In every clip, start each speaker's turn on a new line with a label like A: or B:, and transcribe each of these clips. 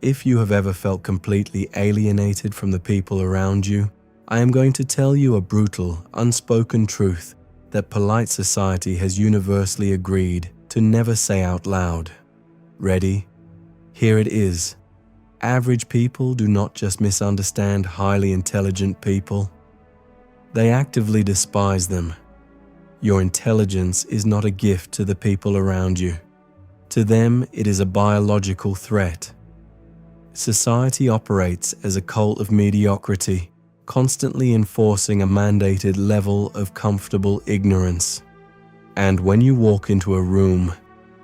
A: If you have ever felt completely alienated from the people around you, I am going to tell you a brutal, unspoken truth that polite society has universally agreed to never say out loud. Ready? Here it is. Average people do not just misunderstand highly intelligent people. They actively despise them. Your intelligence is not a gift to the people around you. To them, it is a biological threat. Society operates as a cult of mediocrity, constantly enforcing a mandated level of comfortable ignorance. And when you walk into a room,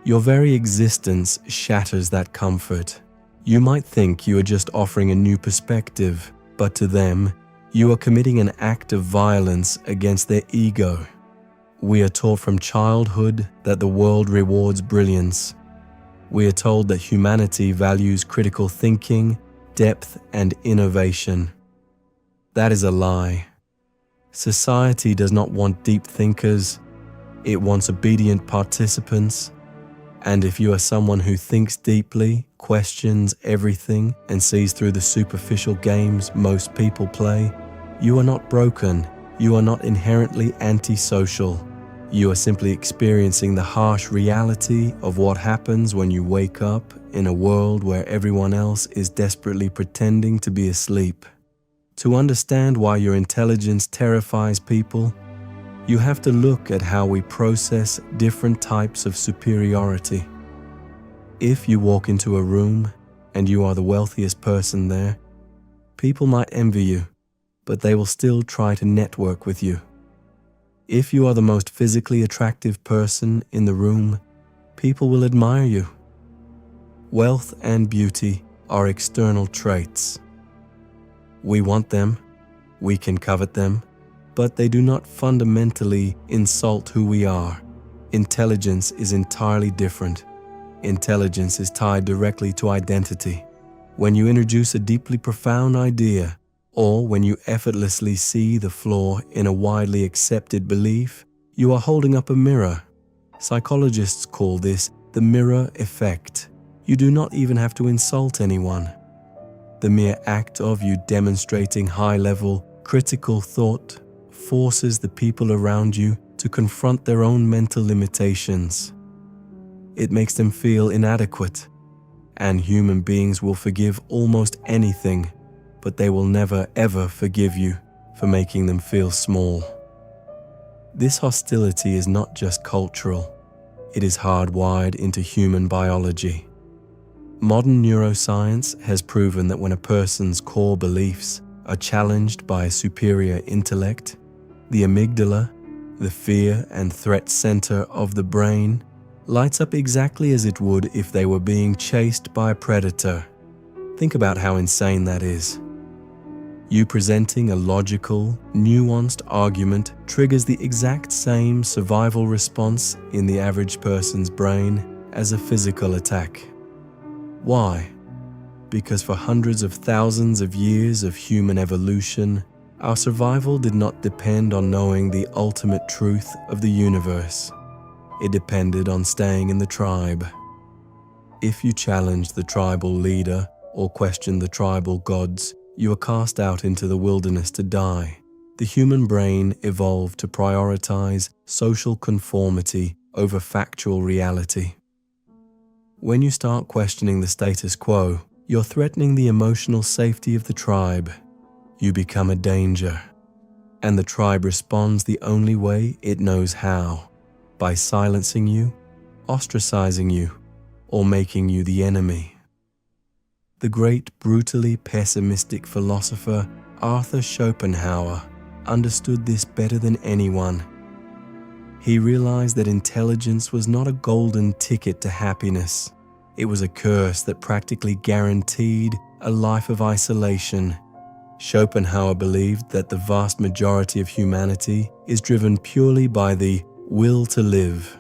A: your very existence shatters that comfort. You might think you are just offering a new perspective, but to them, you are committing an act of violence against their ego. We are taught from childhood that the world rewards brilliance. We are told that humanity values critical thinking, depth, and innovation. That is a lie. Society does not want deep thinkers. It wants obedient participants. And if you are someone who thinks deeply, questions everything, and sees through the superficial games most people play, you are not broken. You are not inherently antisocial. You are simply experiencing the harsh reality of what happens when you wake up in a world where everyone else is desperately pretending to be asleep. To understand why your intelligence terrifies people, you have to look at how we process different types of superiority. If you walk into a room and you are the wealthiest person there, people might envy you, but they will still try to network with you. If you are the most physically attractive person in the room, people will admire you. Wealth and beauty are external traits. We want them, we can covet them, but they do not fundamentally insult who we are. Intelligence is entirely different. Intelligence is tied directly to identity. When you introduce a deeply profound idea, or when you effortlessly see the flaw in a widely accepted belief, you are holding up a mirror. Psychologists call this the mirror effect. You do not even have to insult anyone. The mere act of you demonstrating high-level, critical thought forces the people around you to confront their own mental limitations. It makes them feel inadequate, and human beings will forgive almost anything, but they will never ever forgive you for making them feel small. This hostility is not just cultural, it is hardwired into human biology. Modern neuroscience has proven that when a person's core beliefs are challenged by a superior intellect, the amygdala, the fear and threat center of the brain, lights up exactly as it would if they were being chased by a predator. Think about how insane that is. You presenting a logical, nuanced argument triggers the exact same survival response in the average person's brain as a physical attack. Why? Because for hundreds of thousands of years of human evolution, our survival did not depend on knowing the ultimate truth of the universe. It depended on staying in the tribe. If you challenge the tribal leader or question the tribal gods, you are cast out into the wilderness to die. The human brain evolved to prioritize social conformity over factual reality. When you start questioning the status quo, you're threatening the emotional safety of the tribe. You become a danger. And the tribe responds the only way it knows how, by silencing you, ostracizing you, or making you the enemy. The great, brutally pessimistic philosopher Arthur Schopenhauer understood this better than anyone. He realized that intelligence was not a golden ticket to happiness. It was a curse that practically guaranteed a life of isolation. Schopenhauer believed that the vast majority of humanity is driven purely by the will to live.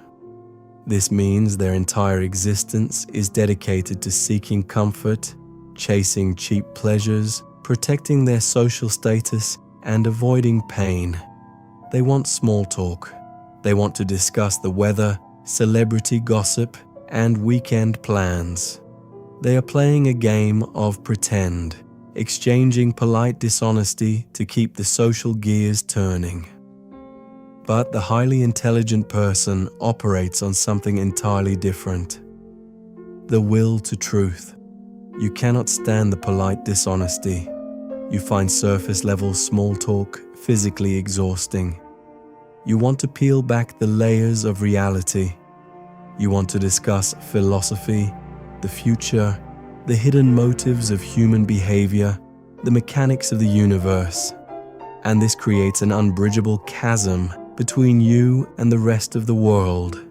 A: This means their entire existence is dedicated to seeking comfort, chasing cheap pleasures, protecting their social status, and avoiding pain. They want small talk. They want to discuss the weather, celebrity gossip, and weekend plans. They are playing a game of pretend, exchanging polite dishonesty to keep the social gears turning. But the highly intelligent person operates on something entirely different: the will to truth. You cannot stand the polite dishonesty. You find surface-level small talk physically exhausting. You want to peel back the layers of reality. You want to discuss philosophy, the future, the hidden motives of human behavior, the mechanics of the universe. And this creates an unbridgeable chasm between you and the rest of the world,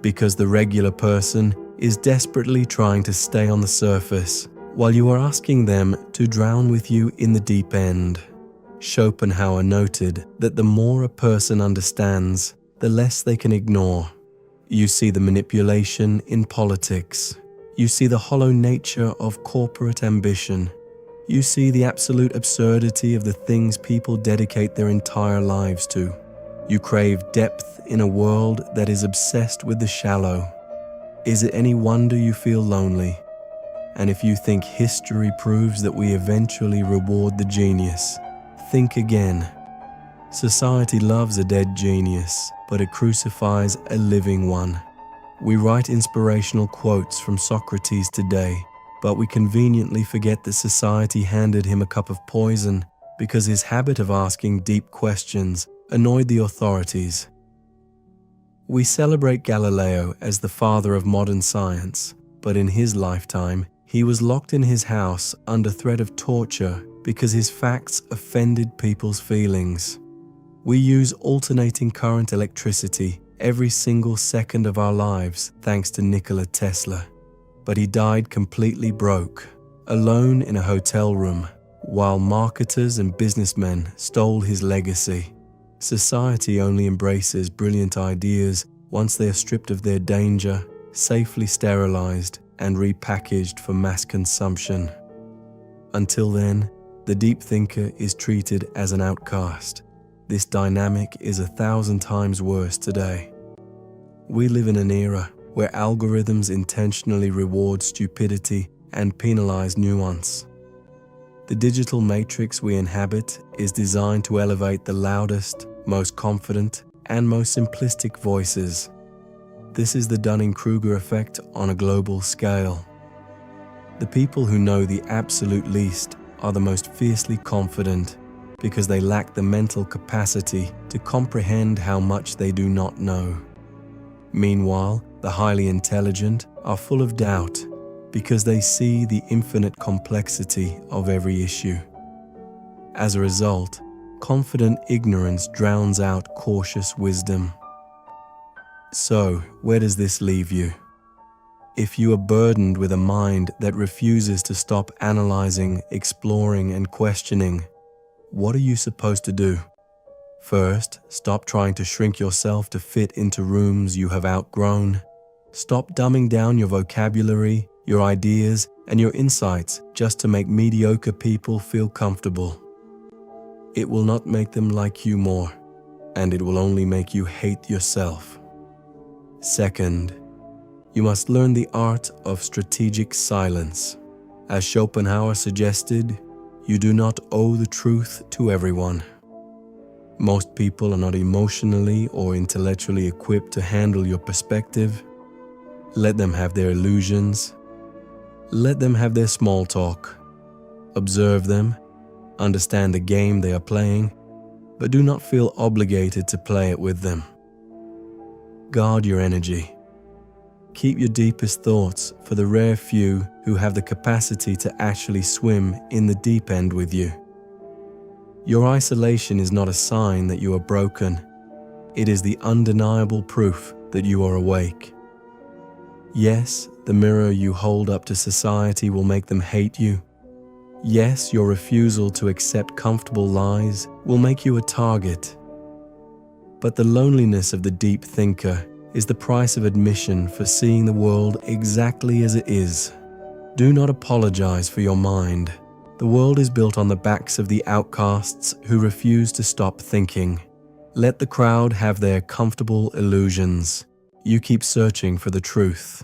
A: because the regular person is desperately trying to stay on the surface while you are asking them to drown with you in the deep end. Schopenhauer noted that the more a person understands, the less they can ignore. You see the manipulation in politics. You see the hollow nature of corporate ambition. You see the absolute absurdity of the things people dedicate their entire lives to. You crave depth in a world that is obsessed with the shallow. Is it any wonder you feel lonely? And if you think history proves that we eventually reward the genius, think again. Society loves a dead genius, but it crucifies a living one. We write inspirational quotes from Socrates today, but we conveniently forget that society handed him a cup of poison because his habit of asking deep questions annoyed the authorities. We celebrate Galileo as the father of modern science, but in his lifetime, he was locked in his house under threat of torture because his facts offended people's feelings. We use alternating current electricity every single second of our lives thanks to Nikola Tesla. But he died completely broke, alone in a hotel room, while marketers and businessmen stole his legacy. Society only embraces brilliant ideas once they are stripped of their danger, safely sterilized, and repackaged for mass consumption. Until then, the deep thinker is treated as an outcast. This dynamic is 1,000 times worse today. We live in an era where algorithms intentionally reward stupidity and penalize nuance. The digital matrix we inhabit is designed to elevate the loudest, most confident, and most simplistic voices. This is the Dunning-Kruger effect on a global scale. The people who know the absolute least are the most fiercely confident because they lack the mental capacity to comprehend how much they do not know. Meanwhile, the highly intelligent are full of doubt because they see the infinite complexity of every issue. As a result, confident ignorance drowns out cautious wisdom. So, where does this leave you? If you are burdened with a mind that refuses to stop analyzing, exploring, and questioning, what are you supposed to do? First, stop trying to shrink yourself to fit into rooms you have outgrown. Stop dumbing down your vocabulary, your ideas, and your insights just to make mediocre people feel comfortable. It will not make them like you more, and it will only make you hate yourself. Second, you must learn the art of strategic silence. As Schopenhauer suggested, you do not owe the truth to everyone. Most people are not emotionally or intellectually equipped to handle your perspective. Let them have their illusions. Let them have their small talk. Observe them, understand the game they are playing, but do not feel obligated to play it with them. Guard your energy. Keep your deepest thoughts for the rare few who have the capacity to actually swim in the deep end with you. Your isolation is not a sign that you are broken. It is the undeniable proof that you are awake. Yes, the mirror you hold up to society will make them hate you. Yes, your refusal to accept comfortable lies will make you a target. But the loneliness of the deep thinker is the price of admission for seeing the world exactly as it is. Do not apologize for your mind. The world is built on the backs of the outcasts who refuse to stop thinking. Let the crowd have their comfortable illusions. You keep searching for the truth.